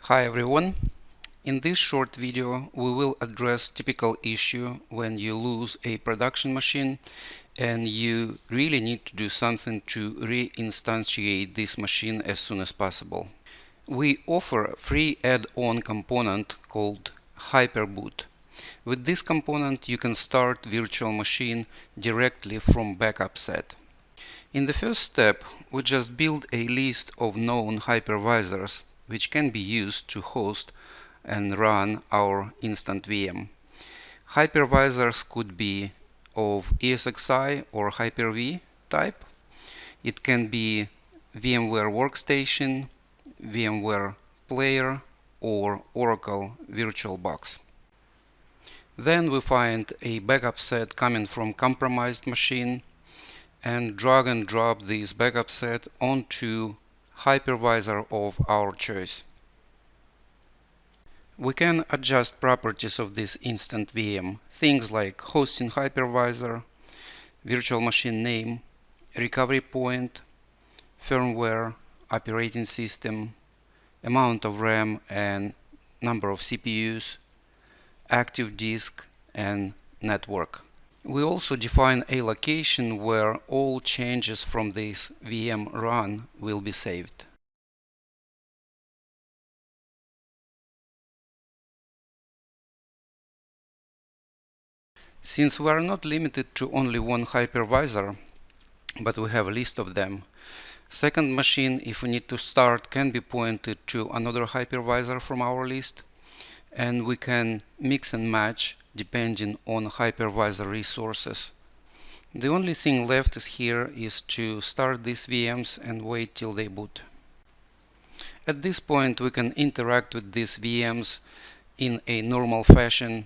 Hi everyone. In this short video we will address typical issue when you lose a production machine and you really need to do something to reinstantiate this machine as soon as possible. We offer a free add-on component called HyperBoot. With this component you can start virtual machine directly from backup set. In the first step, we just build a list of known hypervisors which can be used to host and run our instant VM. Hypervisors could be of ESXi or Hyper-V type. It can be VMware Workstation, VMware Player, or Oracle VirtualBox. Then we find a backup set coming from compromised machine and drag and drop this backup set onto hypervisor of our choice. We can adjust properties of this instant VM, things like hosting hypervisor, virtual machine name, recovery point, firmware, operating system, amount of RAM and number of CPUs, active disk, and network. We also define a location where all changes from this VM run will be saved. Since we are not limited to only one hypervisor, but we have a list of them, second machine, if we need to start, can be pointed to another hypervisor from our list, and we can mix and match depending on hypervisor resources. The only thing left here is to start these VMs and wait till they boot. At this point we can interact with these VMs in a normal fashion,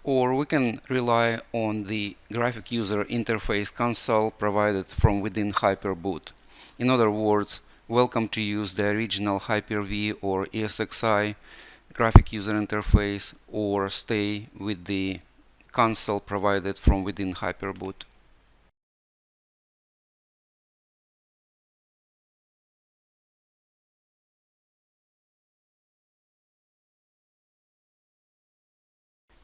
or we can rely on the graphic user interface console provided from within HyperBoot. In other words, welcome to use the original Hyper-V or ESXi graphic user interface, or stay with the console provided from within HyperBoot.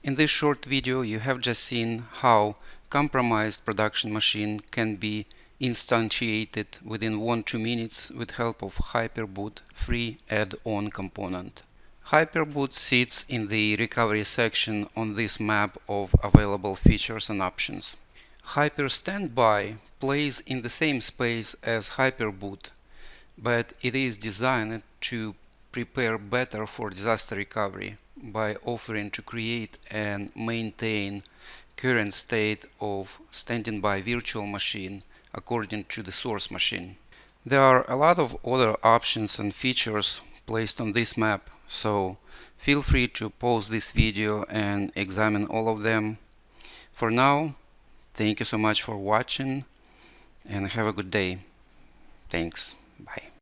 In this short video you have just seen how compromised production machine can be instantiated within 1-2 minutes with help of HyperBoot free add-on component. HyperBoot sits in the recovery section on this map of available features and options. Hyper Standby plays in the same space as HyperBoot, but it is designed to prepare better for disaster recovery by offering to create and maintain current state of standing by virtual machine according to the source machine. There are a lot of other options and features placed on this map, so feel free to pause this video and examine all of them. For now, thank you so much for watching and have a good day. Thanks. Bye.